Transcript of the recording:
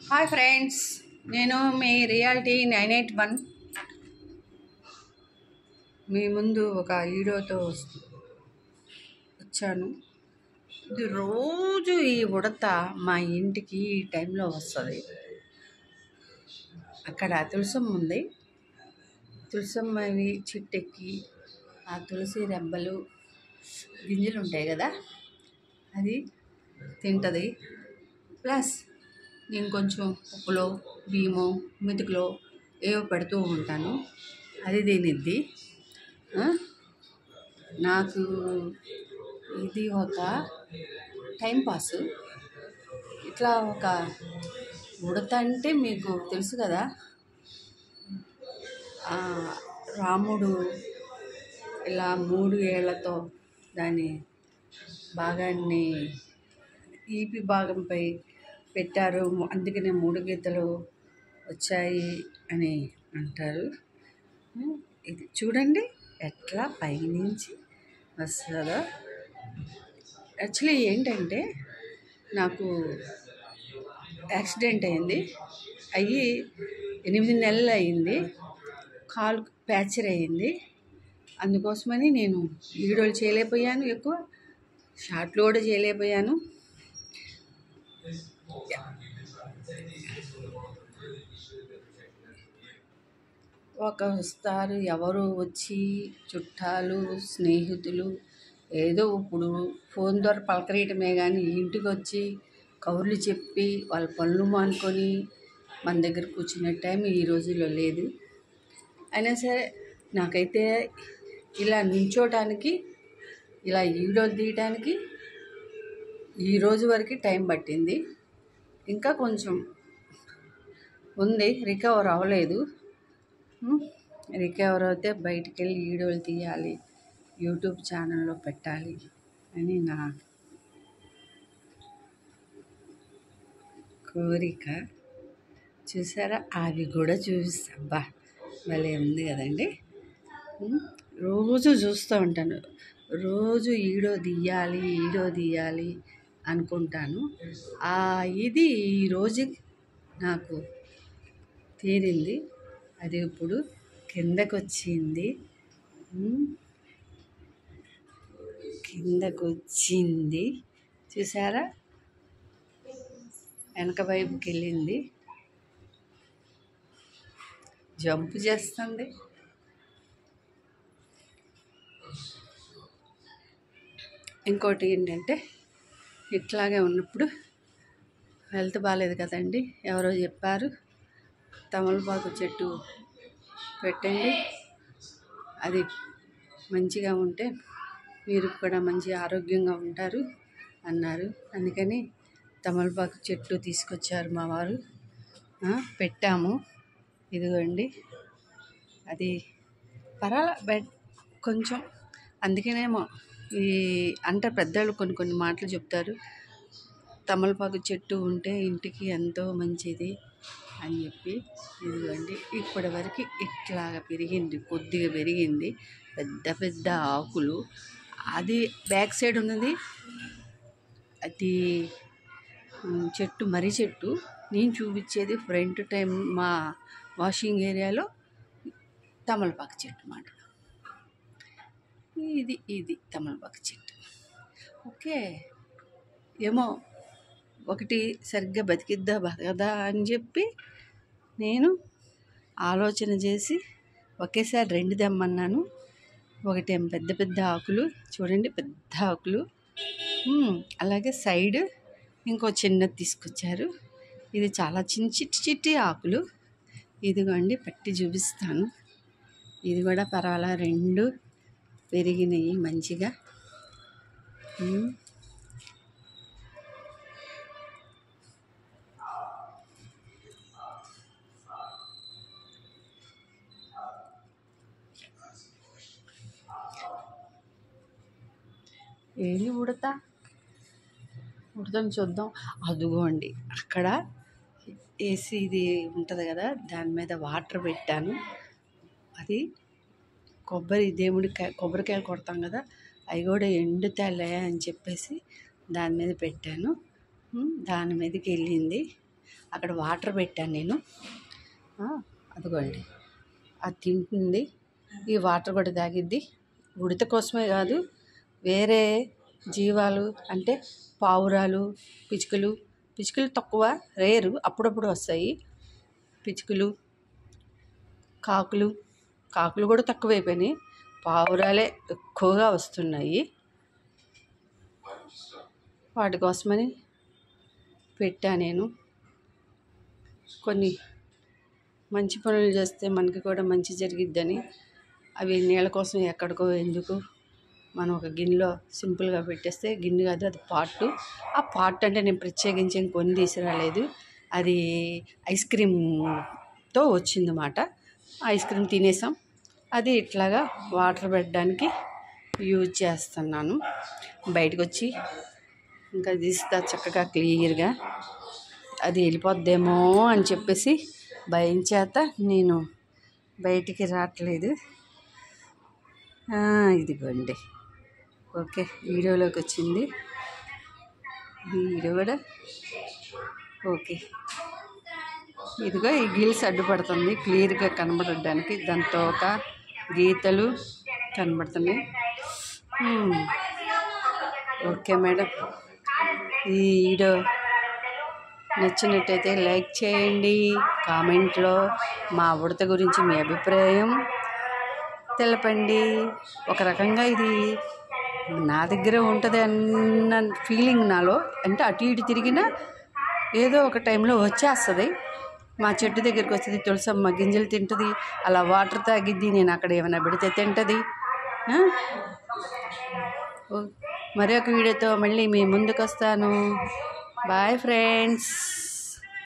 Hi friends, నేను మీ reality 981 మీ ముందు ఒక వీడియోతో వచ్చాను. ఇది రోజు ఈ ఉడత మా ఇంటికి ఈ టైంలో వస్తుంది. అక్కడ తులసమ్మ ఉంది. తులసమ్మవి చెట్టెక్కి ఆ తులసి రెబ్బలు గింజలు ఉంటాయి కదా, అది తింటుంది. ప్లస్ నేను కొంచెం ఉప్పులో బియ్యమో మెతుకులో ఏవో పెడుతూ ఉంటాను, అది తినిద్ది. నాకు ఇది ఒక టైంపాస్. ఇట్లా ఒక ఉడత అంటే మీకు తెలుసు కదా, రాముడు ఇలా 3 ఏళ్లతో దాని భాగాన్ని ఈపి భాగంపై పెట్టారు, అందుకనే 3 గీతలు వచ్చాయి అని అంటారు. ఇది చూడండి ఎట్లా పైనుంచి వస్తుందో. యాక్చువల్లీ ఏంటంటే నాకు యాక్సిడెంట్ అయింది, 8 నెలలు అయింది. కాలు ఫ్రాక్చర్ అయ్యింది. అందుకోసమని నేను వీడియోలు చేయలేకపోయాను, ఎక్కువ షార్ట్లు కూడా చేయలేకపోయాను. వస్తారు ఎవరు వచ్చి, చుట్టాలు స్నేహితులు ఏదో ఇప్పుడు ఫోన్ ద్వారా పలకరీయటమే కానీ ఇంటికి వచ్చి కబుర్లు చెప్పి వాళ్ళ పనులు మానుకొని మన దగ్గర కూర్చునే టైం ఈ రోజుల్లో లేదు. అయినా సరే నాకైతే ఇలా నించోటానికి, ఇలా వీడియోలు తీయటానికి ఈ రోజు వరకు టైం పట్టింది. ఇంకా కొంచెం ఉంది, రికవర్ అవ్వలేదు. రికవర్ అయితే బయటికి వెళ్ళి వీడియోలు తీయాలి, యూట్యూబ్ ఛానల్లో పెట్టాలి అని నా కోరిక. చూసారా, అవి కూడా చూపిస్తా. భలే ఉంది కదండి. రోజు చూస్తూ ఉంటాను, రోజు వీడియో తీయాలి అనుకుంటాను. ఇది ఈరోజు నాకు తీరింది. అది ఇప్పుడు కిందకు వచ్చింది. చూసారా, వెనక వైపుకి వెళ్ళింది, జంప్ చేస్తుంది. ఇంకోటి ఏంటంటే ఇట్లాగే ఉన్నప్పుడు హెల్త్ బాగాలేదు కదండి, ఎవరో చెప్పారు తమలపాకు చెట్టు పెట్టండి, అది మంచిగా ఉంటే మీరు కూడా మంచి ఆరోగ్యంగా ఉంటారు అన్నారు. అందుకని తమలపాకు చెట్టు తీసుకొచ్చారు మా వారు, పెట్టాము. ఇదిగోండి, అది బెడ్ కొంచెం. అందుకనేమో ఈ అంటే పెద్దవాళ్ళు కొన్ని మాటలు చెప్తారు, తమలపాకు చెట్టు ఉంటే ఇంటికి ఎంతో మంచిది అని చెప్పి. ఇదిగోండి, ఇప్పటి వరకు ఇట్లాగా పెరిగింది, కొద్దిగా పెరిగింది, పెద్ద ఆకులు. అది బ్యాక్ సైడ్ ఉన్నది, అది చెట్టు మర్రి చెట్టు. నేను చూపించేది ఫ్రంట్ టైం మా వాషింగ్ ఏరియాలో తమలపాకు చెట్టు అన్నమాట. ఇది తమలపాకు చెట్టు. ఓకే, ఏమో ఒకటి సరిగ్గా బతకదా అని చెప్పి నేను ఆలోచన చేసి ఒకేసారి 2 తెమ్మన్నాను. ఒకటేమో పెద్ద ఆకులు, చూడండి పెద్ద ఆకులు. అలాగే సైడ్ ఇంకో చిన్నది తీసుకొచ్చారు. ఇది చాలా చిట్టి ఆకులు. ఇదిగోండి పట్టి చూపిస్తాను. ఇది కూడా పర్వాలా, 2 పెరిగినాయి మంచిగా. ఏది ఉడతని చూద్దాం. అదిగోండి అక్కడ ఏసీ ఇది ఉంటుంది కదా, దాని మీద వాటర్ పెట్టాను. అది కొబ్బరికాయలు కొడతాం కదా, అవి కూడా ఎండుతాయిలే అని చెప్పేసి దాని మీద పెట్టాను. దాని మీదకి వెళ్ళింది. అక్కడ వాటర్ పెట్టాను నేను. అదిగోండి, అది తింటుంది. ఈ వాటర్ కూడా తాగిద్ది. ఉడత కోసమే కాదు, వేరే జీవాలు అంటే పావురాలు, పిచ్చుకలు తక్కువ, రేరు, అప్పుడప్పుడు వస్తాయి. పిచ్చుకలు, కాకులు కూడా తక్కువైపోయినాయి. పావురాలే ఎక్కువగా వస్తున్నాయి. వాటి కోసమని పెట్టా నేను. కొన్ని మంచి పనులు చేస్తే మనకి కూడా మంచి జరిగిద్దని. అవి నీళ్ళ కోసం ఎక్కడికో ఎందుకు, మనం ఒక గిన్నెలో సింపుల్గా పెట్టేస్తే, గిన్నె కాదు అది పార్టు. ఆ పార్ట్ అంటే నేను ప్రత్యేకించి ఇంకొన్ని తీసుకురాలేదు. అది ఐస్ క్రీమ్తో వచ్చిందన్నమాట. ఐస్ క్రీమ్ తినేసాం. అది ఇట్లాగా వాటర్ పెట్టడానికి యూజ్ చేస్తున్నాను. బయటకు వచ్చి ఇంకా తీస్తా చక్కగా క్లియర్గా. అది వెళ్ళిపోద్దేమో అని చెప్పేసి భయం చేత నేను బయటికి రావట్లేదు. ఇదిగోండి, ఓకే, వీడియోలోకి వచ్చింది. వీడియో కూడా ఓకే. ఇదిగో ఈ గిల్స్ అడ్డుపడుతుంది క్లియర్గా కనబడడానికి. దాంతో ఒక గీతలు కనబడుతున్నాయి. ఓకే మేడం, ఈ వీడియో నచ్చినట్టయితే లైక్ చేయండి. కామెంట్లో మా ఉడత గురించి మీ అభిప్రాయం తెలపండి. ఒక రకంగా ఇది నా దగ్గర ఉంటుంది అన్న ఫీలింగ్ నాలో. అంటే అటు ఇటు తిరిగినా ఏదో ఒక టైంలో వచ్చేస్తుంది. మా చెట్టు దగ్గరికి వస్తుంది, తులసమ్మ గింజలు తింటుంది, అలా వాటర్ తాగిద్ది, నేను అక్కడ ఏమైనా పెడితే తింటుంది. మరొక వీడియోతో మళ్ళీ మీ ముందుకు వస్తాను. Bye friends.